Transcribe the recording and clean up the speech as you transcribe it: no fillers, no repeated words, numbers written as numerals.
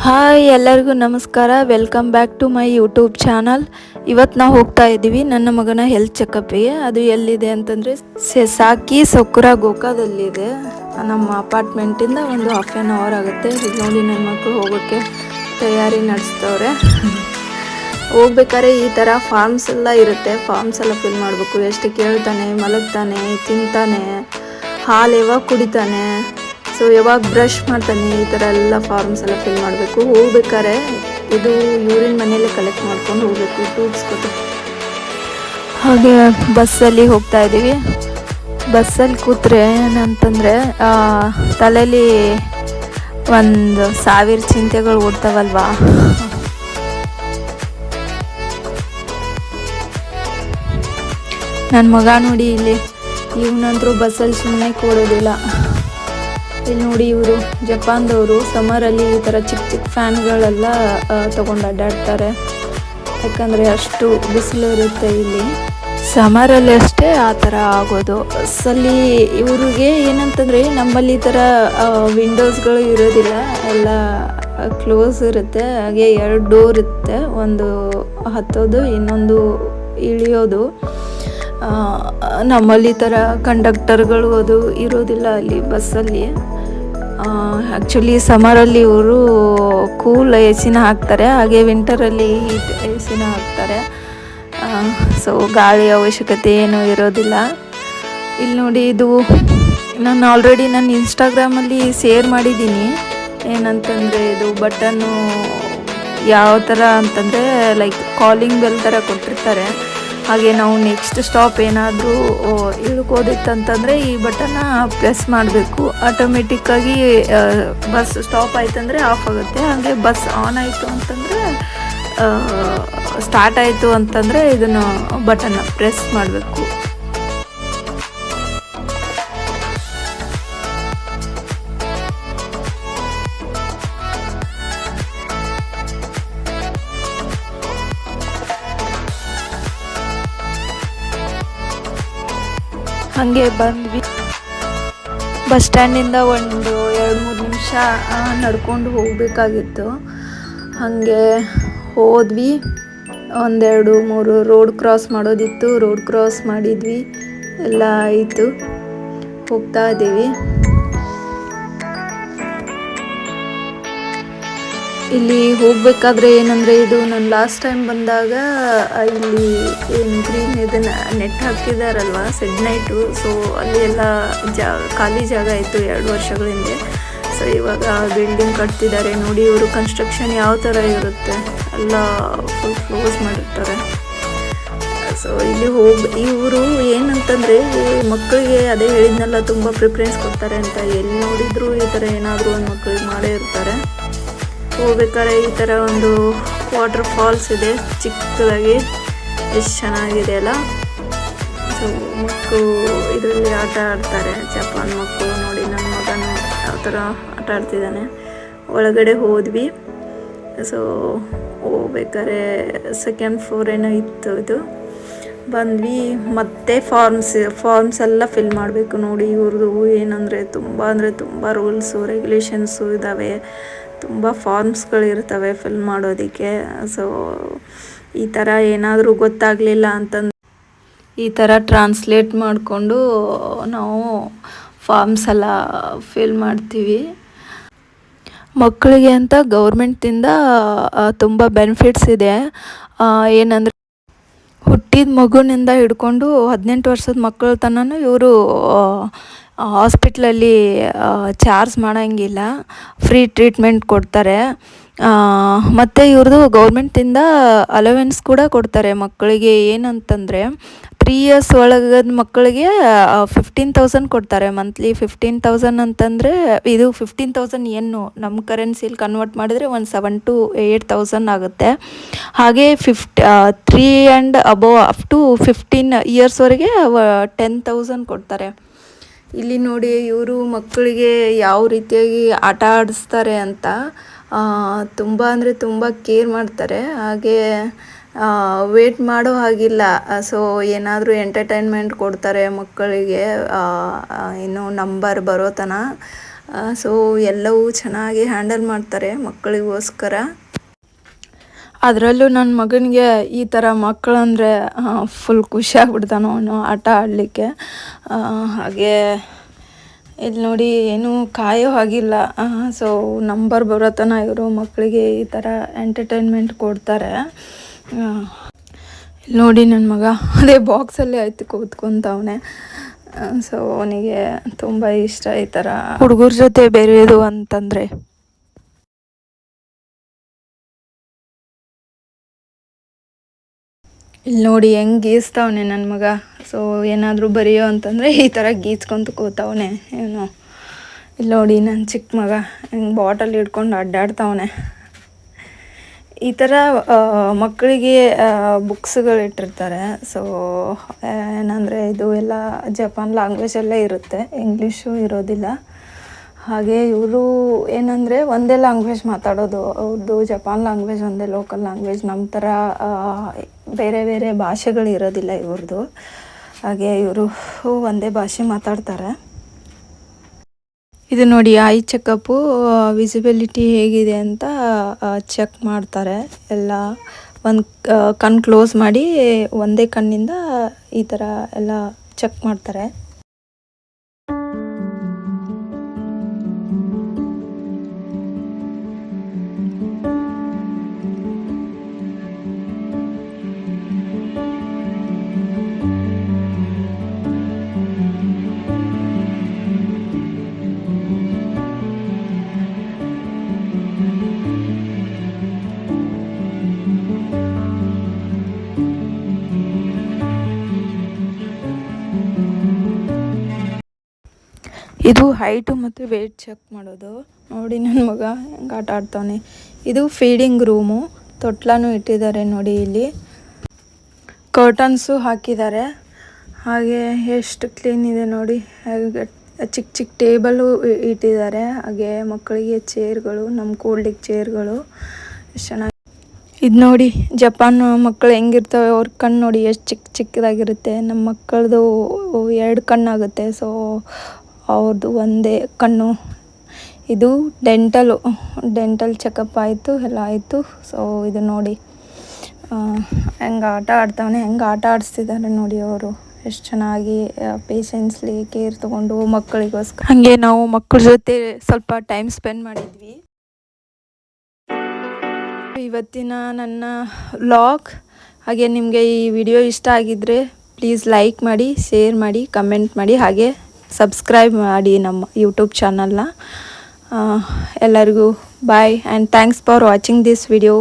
Hi ಎಲ್ಲರಿಗೂ ನಮಸ್ಕಾರ. Welcome back to my YouTube channel. ಇವತ್ತು ನಾವು ಹೋಗ್ತಾ ಇದ್ದೀವಿ ನನ್ನ ಮಗನ ಹೆಲ್ತ್ ಚೆಕಪ್ಪಿಗೆ. ಅದು ಎಲ್ಲಿದೆ ಅಂತಂದರೆ ಸೆಸಾಕಿ ಸೊಕುರಾ ಗೋಕಾದಲ್ಲಿದೆ. ನಮ್ಮ ಅಪಾರ್ಟ್ಮೆಂಟಿಂದ ಒಂದು ಹಾಫ್ ಆನ್ ಅವರ್ ಆಗುತ್ತೆ. ಈಗ ನೋಡಿ ನನ್ನ ಮಕ್ಕಳು ಹೋಗೋಕ್ಕೆ ತಯಾರಿ ನಡೆಸ್ತವ್ರೆ. ಹೋಗ್ಬೇಕಾದ್ರೆ ಈ ಥರ ಫಾರ್ಮ್ಸ್ ಎಲ್ಲ ಇರುತ್ತೆ. ಫಾರ್ಮ್ಸ್ ಎಲ್ಲ ಫಿಲ್ ಮಾಡಬೇಕು. ಎಷ್ಟು ಕೇಳ್ತಾನೆ, ಮಲಗ್ತಾನೆ, ತಿಂತಾನೆ, ಹಾಲು ಯಾವಾಗ ಕುಡಿತಾನೆ, ಸೊ ಯಾವಾಗ ಬ್ರಷ್ ಮಾಡ್ತಾನೆ, ಈ ಥರ ಎಲ್ಲ ಫಾರ್ಮ್ಸ್ ಎಲ್ಲ ಫಿಲ್ ಮಾಡಬೇಕು. ಹೋಗ್ಬೇಕಾರೆ ಇದು ಯೂರಿನ್ ಮನೆಯಲ್ಲೇ ಕಲೆಕ್ಟ್ ಮಾಡ್ಕೊಂಡು ಹೋಗಬೇಕು, ಟ್ಯೂಬ್ಸ್ ಕೊಟ್ಟು. ಹಾಗೆ ಬಸ್ಸಲ್ಲಿ ಹೋಗ್ತಾ ಇದ್ದೀವಿ. ಬಸ್ಸಲ್ಲಿ ಕೂತ್ರೆ ಏನಂತಂದರೆ ತಲೆಯಲ್ಲಿ 1,000 ಚಿಂತೆಗಳು ಓಡ್ತಾವಲ್ವಾ. ನನ್ನ ಮಗ ನೋಡಿ ಇಲ್ಲಿ, ಇವನಂತರೂ ಬಸ್ಸಲ್ಲಿ ಸುಮ್ಮನೆ ಕೂಡೋದಿಲ್ಲ. ಇಲ್ಲಿ ನೋಡಿ, ಇವರು ಜಪಾನ್ದವರು ಸಮರಲ್ಲಿ ಈ ಥರ ಚಿಕ್ಕ ಚಿಕ್ಕ ಫ್ಯಾನ್ಗಳೆಲ್ಲ ತೊಗೊಂಡು ಅಡ್ಡಾಡ್ತಾರೆ. ಯಾಕಂದರೆ ಅಷ್ಟು ಬಿಸಿಲು ಇರುತ್ತೆ ಇಲ್ಲಿ. ಸಮರಲ್ಲಿ ಅಷ್ಟೇ ಆ ಥರ ಆಗೋದು. ಬಸ್ಸಲ್ಲಿ ಇವ್ರಿಗೆ ಏನಂತಂದರೆ, ನಮ್ಮಲ್ಲಿ ಈ ಥರ ವಿಂಡೋಸ್ಗಳು ಇರೋದಿಲ್ಲ, ಎಲ್ಲ ಕ್ಲೋಸ್ ಇರುತ್ತೆ. ಹಾಗೆ 2 ಡೋರ್ ಇರುತ್ತೆ, ಒಂದು ಹತ್ತೋದು, ಇನ್ನೊಂದು ಇಳಿಯೋದು. ನಮ್ಮಲ್ಲಿ ಈ ಥರ ಕಂಡಕ್ಟರ್ಗಳು ಅದು ಇರೋದಿಲ್ಲ ಅಲ್ಲಿ ಬಸ್ಸಲ್ಲಿ. ಆ್ಯಕ್ಚುಲಿ ಸಮರಲ್ಲಿ ಇವರು ಕೂಲ್ ಎ ಸಿನ ಹಾಕ್ತಾರೆ, ಹಾಗೆ ವಿಂಟರಲ್ಲಿ ಹೀಟ್ ಎ ಸಿನ ಹಾಕ್ತಾರೆ. ಸೊ ಗಾಳಿ ಅವಶ್ಯಕತೆ ಏನೂ ಇರೋದಿಲ್ಲ. ಇಲ್ಲಿ ನೋಡಿ, ಇದು ನಾನು ಆಲ್ರೆಡಿ ನನ್ನ ಇನ್ಸ್ಟಾಗ್ರಾಮಲ್ಲಿ ಶೇರ್ ಮಾಡಿದ್ದೀನಿ. ಏನಂತಂದರೆ, ಇದು ಬಟನ್ನು ಯಾವ ಥರ ಅಂತಂದರೆ ಲೈಕ್ ಕಾಲಿಂಗ್ ಬೆಲ್ ಥರ ಕೊಟ್ಟಿರ್ತಾರೆ. ಹಾಗೆ ನಾವು ನೆಕ್ಸ್ಟ್ ಸ್ಟಾಪ್ ಏನಾದರೂ ಇಳ್ಕೋದಿತ್ತಂತಂದರೆ ಈ ಬಟನ್ನ ಪ್ರೆಸ್ ಮಾಡಬೇಕು. ಆಟೋಮೆಟಿಕ್ಕಾಗಿ ಬಸ್ ಸ್ಟಾಪ್ ಆಯ್ತಂದರೆ ಆಫ್ ಆಗುತ್ತೆ. ಹಾಗೆ ಬಸ್ ಆನ್ ಆಯಿತು ಅಂತಂದರೆ ಸ್ಟಾರ್ಟ್ ಆಯಿತು ಅಂತಂದರೆ ಇದನ್ನು ಬಟನ್ನ ಪ್ರೆಸ್ ಮಾಡಬೇಕು. ಹಾಗೆ ಬಂದ್ವಿ. ಬಸ್ ಸ್ಟ್ಯಾಂಡಿಂದ ಒಂದು 2-3 ನಿಮಿಷ ನಡ್ಕೊಂಡು ಹೋಗಬೇಕಾಗಿತ್ತು. ಹಾಗೆ ಹೋದ್ವಿ. 1-2-3 ರೋಡ್ ಕ್ರಾಸ್ ಮಾಡೋದಿತ್ತು. ರೋಡ್ ಕ್ರಾಸ್ ಮಾಡಿದ್ವಿ, ಎಲ್ಲ ಆಯಿತು. ಹೋಗ್ತಾ ಇದ್ದೀವಿ. ಇಲ್ಲಿ ಹೋಗಬೇಕಾದ್ರೆ ಏನಂದರೆ, ಇದು ನಾನು ಲಾಸ್ಟ್ ಟೈಮ್ ಬಂದಾಗ ಇಲ್ಲಿ ಏನು ಗ್ರೀನ್ ಇದನ್ನು ನೆಟ್ ಹಾಕಿದಾರಲ್ವ, ಸೆಡ್ ನೈಟು. ಸೊ ಅಲ್ಲಿ ಎಲ್ಲ ಖಾಲಿ ಜಾಗ ಇತ್ತು 2 ವರ್ಷಗಳ ಹಿಂದೆ. ಸೊ ಇವಾಗ ಬಿಲ್ಡಿಂಗ್ ಕಟ್ತಿದ್ದಾರೆ ನೋಡಿ. ಇವರು ಕನ್ಸ್ಟ್ರಕ್ಷನ್ ಯಾವ ಥರ ಇರುತ್ತೆ, ಎಲ್ಲ ಫುಲ್ ಕ್ಲೋಸ್ ಮಾಡಿರ್ತಾರೆ. ಸೊ ಇಲ್ಲಿ ಇವರು ಏನಂತಂದರೆ, ಮಕ್ಕಳಿಗೆ ಅದೇ ಹೇಳಿದ್ನೆಲ್ಲ ತುಂಬ ಪ್ರಿಫರೆನ್ಸ್ ಕೊಡ್ತಾರೆ ಅಂತ. ಎಲ್ಲಿ ನೋಡಿದ್ರು ಈ ಥರ ಏನಾದರೂ ಒಂದು ಮಕ್ಕಳಿಗೆ ಮಾಡೇ ಇರ್ತಾರೆ. ಹೋಗ್ಬೇಕಾದ್ರೆ ಈ ಥರ ಒಂದು ವಾಟರ್ ಫಾಲ್ಸ್ ಇದೆ ಚಿಕ್ಕದಾಗಿ, ಎಷ್ಟು ಚೆನ್ನಾಗಿದೆ ಅಲ್ಲ. ಸೊ ಮಕ್ಕಳು ಇದರಲ್ಲಿ ಆಟ ಆಡ್ತಾರೆ, ಜಪಾನ್ ಮಕ್ಕಳು. ನೋಡಿ ನನ್ನ ಮಗನು ಯಾವ ಥರ ಆಟ ಆಡ್ತಿದ್ದಾನೆ. ಒಳಗಡೆ ಹೋದ್ವಿ. ಸೊ ಹೋಗ್ಬೇಕಾದ್ರೆ 2nd ಫ್ಲೋರ್ ಏನೋ ಇತ್ತು. ಇದು ಬಂದ್ವಿ. ಮತ್ತೆ ಫಾರ್ಮ್ಸ್ ಎಲ್ಲ ಫಿಲ್ ಮಾಡಬೇಕು ನೋಡಿ. ಇವ್ರದ್ದು ಏನಂದರೆ ತುಂಬ ರೂಲ್ಸು ರೆಗ್ಯುಲೇಷನ್ಸು ಇದ್ದಾವೆ. ತುಂಬ ಫಾರ್ಮ್ಸ್ಗಳಿರ್ತವೆ ಫಿಲ್ ಮಾಡೋದಕ್ಕೆ. ಸೊ ಈ ಥರ ಏನಾದರೂ ಗೊತ್ತಾಗಲಿಲ್ಲ ಅಂತಂದ್ರೆ ಈ ಥರ ಟ್ರಾನ್ಸ್ಲೇಟ್ ಮಾಡಿಕೊಂಡು ನಾವು ಫಾರ್ಮ್ಸ್ ಎಲ್ಲ ಫಿಲ್ ಮಾಡ್ತೀವಿ. ಮಕ್ಕಳಿಗೆ ಅಂತ ಗೌರ್ಮೆಂಟಿಂದ ತುಂಬ ಬೆನಿಫಿಟ್ಸ್ ಇದೆ. ಏನಂದರೆ, ಹುಟ್ಟಿದ ಮಗುವಿನಿಂದ ಹಿಡ್ಕೊಂಡು 18 ವರ್ಷದ ಮಕ್ಕಳ ತನಕ ಇವರು ಹಾಸ್ಪಿಟ್ಲಲ್ಲಿ ಚಾರ್ಜ್ ಮಾಡೋಂಗಿಲ್ಲ, ಫ್ರೀ ಟ್ರೀಟ್ಮೆಂಟ್ ಕೊಡ್ತಾರೆ. ಮತ್ತು ಇವ್ರದ್ದು ಗೌರ್ಮೆಂಟಿಂದ ಅಲವೆನ್ಸ್ ಕೂಡ ಕೊಡ್ತಾರೆ ಮಕ್ಕಳಿಗೆ. ಏನಂತಂದರೆ 3 ಇಯರ್ಸ್ ಒಳಗದ ಮಕ್ಕಳಿಗೆ 15,000 ಕೊಡ್ತಾರೆ ಮಂತ್ಲಿ. 15,000 ಅಂತಂದರೆ ಇದು 15,000 ಏನು ನಮ್ಮ ಕರೆನ್ಸಿಲಿ ಕನ್ವರ್ಟ್ ಮಾಡಿದರೆ ಒಂದು 7,000 to 8,000 ಆಗುತ್ತೆ. ಹಾಗೆ 3 ಆ್ಯಂಡ್ ಅಬೋವ್ ಅಪ್ ಟು 15 ಇಯರ್ಸ್ವರೆಗೆ 10,000 ಕೊಡ್ತಾರೆ. ಇಲ್ಲಿ ನೋಡಿ, ಇವರು ಮಕ್ಕಳಿಗೆ ಯಾವ ರೀತಿಯಾಗಿ ಆಟ ಆಡಿಸ್ತಾರೆ ಅಂತ ತುಂಬ ಅಂದರೆ ತುಂಬ ಕೇರ್ ಮಾಡ್ತಾರೆ. ಹಾಗೆ ವೇಟ್ ಮಾಡೋ ಹಾಗಿಲ್ಲ. ಸೊ ಏನಾದರೂ ಎಂಟರ್ಟೈನ್ಮೆಂಟ್ ಕೊಡ್ತಾರೆ ಮಕ್ಕಳಿಗೆ, ಇನ್ನು ನಂಬರ್ ಬರೋ ತನಕ. ಸೊ ಎಲ್ಲವೂ ಚೆನ್ನಾಗಿ ಹ್ಯಾಂಡಲ್ ಮಾಡ್ತಾರೆ ಮಕ್ಕಳಿಗೋಸ್ಕರ. ಅದರಲ್ಲೂ ನನ್ನ ಮಗನಿಗೆ ಈ ಥರ ಮಕ್ಕಳಂದರೆ ಫುಲ್ ಖುಷಿಯಾಗ್ಬಿಡ್ತಾನೆ ಅವನು ಆಟ ಆಡಲಿಕ್ಕೆ. ಹಾಗೆ ಇಲ್ಲಿ ನೋಡಿ ಏನೂ ಕಾಯೋ ಹಾಗಿಲ್ಲ. ಸೊ ನಂಬರ್ ಬರೋ ತನಕ ಇವರು ಮಕ್ಕಳಿಗೆ ಈ ಥರ ಎಂಟರ್ಟೈನ್ಮೆಂಟ್ ಕೊಡ್ತಾರೆ. ಇಲ್ಲಿ ನೋಡಿ ನನ್ನ ಮಗ ಅದೇ ಬಾಕ್ಸಲ್ಲಿ ಆಯ್ತು ಕೂತ್ಕೊತಾವನೆ. ಸೊ ಅವನಿಗೆ ತುಂಬ ಇಷ್ಟ ಈ ಥರ ಹುಡುಗರ ಜೊತೆ ಬೆರೆಯೋದು ಅಂತಂದರೆ. ಇಲ್ಲಿ ನೋಡಿ ಹೆಂಗೆ ಗೀಸ್ತಾವನೆ ನನ್ನ ಮಗ. ಸೊ ಏನಾದರೂ ಬರೆಯೋ ಅಂತಂದರೆ ಈ ಥರ ಗೀಚ್ಕೊಂತ ಕೂತವನೆ ಏನೋ. ಇಲ್ಲಿ ನೋಡಿ ನನ್ನ ಚಿಕ್ಕ ಮಗ ಹೆಂಗೆ ಬಾಟಲ್ ಹಿಡ್ಕೊಂಡು ಅಡ್ಡಾಡ್ತಾವನೆ. ಈ ಥರ ಮಕ್ಕಳಿಗೆ ಬುಕ್ಸ್ಗಳು ಇಟ್ಟಿರ್ತಾರೆ. ಸೊ ಏನಂದರೆ ಇದು ಎಲ್ಲ ಜಪಾನ್ ಲ್ಯಾಂಗ್ವೇಜಲ್ಲೇ ಇರುತ್ತೆ, ಇಂಗ್ಲೀಷು ಇರೋದಿಲ್ಲ. ಹಾಗೆ ಇವರು ಏನಂದರೆ ಒಂದೇ ಲ್ಯಾಂಗ್ವೇಜ್ ಮಾತಾಡೋದು. ಅವ್ರದ್ದು ಜಪಾನ್ ಲ್ಯಾಂಗ್ವೇಜ್ ಒಂದೇ ಲೋಕಲ್ ಲ್ಯಾಂಗ್ವೇಜ್. ನಮ್ಮ ಥರ ಬೇರೆ ಬೇರೆ ಭಾಷೆಗಳು ಇರೋದಿಲ್ಲ ಇವ್ರದ್ದು. ಹಾಗೆ ಇವರು ಒಂದೇ ಭಾಷೆ ಮಾತಾಡ್ತಾರೆ. ಇದು ನೋಡಿ ಐ ಚೆಕಪ್ಪು, ವಿಸಿಬಿಲಿಟಿ ಹೇಗಿದೆ ಅಂತ ಚೆಕ್ ಮಾಡ್ತಾರೆ ಎಲ್ಲ. ಒಂದು ಕಣ್ಣು ಕ್ಲೋಸ್ ಮಾಡಿ ಒಂದೇ ಕಣ್ಣಿಂದ ಈ ಥರ ಎಲ್ಲ ಚೆಕ್ ಮಾಡ್ತಾರೆ. ಇದು ಹೈಟು ಮತ್ತು ವೆಯ್ಟ್ ಚೆಕ್ ಮಾಡೋದು. ನೋಡಿ ನನ್ನ ಮಗ ಹೆಂಗೆ ಆಟ ಆಡ್ತಾನೆ. ಇದು ಫೀಡಿಂಗ್ ರೂಮು, ತೊಟ್ಲನೂ ಇಟ್ಟಿದ್ದಾರೆ ನೋಡಿ. ಇಲ್ಲಿ ಕರ್ಟನ್ಸು ಹಾಕಿದ್ದಾರೆ. ಹಾಗೆ ಎಷ್ಟು ಕ್ಲೀನ್ ಇದೆ ನೋಡಿ. ಹಾಗೆ ಚಿಕ್ಕ ಚಿಕ್ಕ ಟೇಬಲು ಇಟ್ಟಿದ್ದಾರೆ. ಹಾಗೆ ಮಕ್ಕಳಿಗೆ ಚೇರ್ಗಳು, ನಮ್ಮ ಕೂಡ್ಲಿಕ್ಕೆ ಚೇರ್ಗಳು ಎಷ್ಟು ಚೆನ್ನಾಗಿ. ಇದು ನೋಡಿ ಜಪಾನ್ ಮಕ್ಕಳು ಹೆಂಗಿರ್ತವೆ, ಅವ್ರ ಕಣ್ಣು ನೋಡಿ ಎಷ್ಟು ಚಿಕ್ಕ ಚಿಕ್ಕದಾಗಿರುತ್ತೆ. ನಮ್ಮ ಮಕ್ಕಳದು 2 ಕಣ್ಣಾಗುತ್ತೆ. ಸೊ ಅವ್ರದ್ದು ಒಂದೇ ಕಣ್ಣು. ಇದು ಡೆಂಟಲ್ ಚೆಕಪ್ ಆಯಿತು, ಎಲ್ಲ ಆಯಿತು. ಸೊ ಇದು ನೋಡಿ ಹೆಂಗೆ ಆಟ ಆಡ್ತಾವನೆ, ಹೆಂಗೆ ಆಟ ಆಡಿಸ್ತಿದ್ದಾರೆ ನೋಡಿ ಅವರು. ಎಷ್ಟು ಚೆನ್ನಾಗಿ ಪೇಷನ್ಸ್ಲಿ ಕೇರ್ ತೊಗೊಂಡು ಮಕ್ಕಳಿಗೋಸ್ಕರ. ಹಾಗೆ ನಾವು ಮಕ್ಕಳ ಜೊತೆ ಸ್ವಲ್ಪ ಟೈಮ್ ಸ್ಪೆಂಡ್ ಮಾಡಿದ್ವಿ. ಇವತ್ತಿನ ನನ್ನ ವ್ಲಾಗ್. ಹಾಗೆ ನಿಮಗೆ ಈ ವಿಡಿಯೋ ಇಷ್ಟ ಆಗಿದ್ದರೆ ಪ್ಲೀಸ್ ಲೈಕ್ ಮಾಡಿ, ಶೇರ್ ಮಾಡಿ, ಕಮೆಂಟ್ ಮಾಡಿ, ಹಾಗೆ ಸಬ್ಸ್ಕ್ರೈಬ್ ಮಾಡಿ ನಮ್ಮ ಯೂಟ್ಯೂಬ್ ಚಾನಲ್ನ. ಎಲ್ಲರಿಗೂ bye and thanks for watching this video.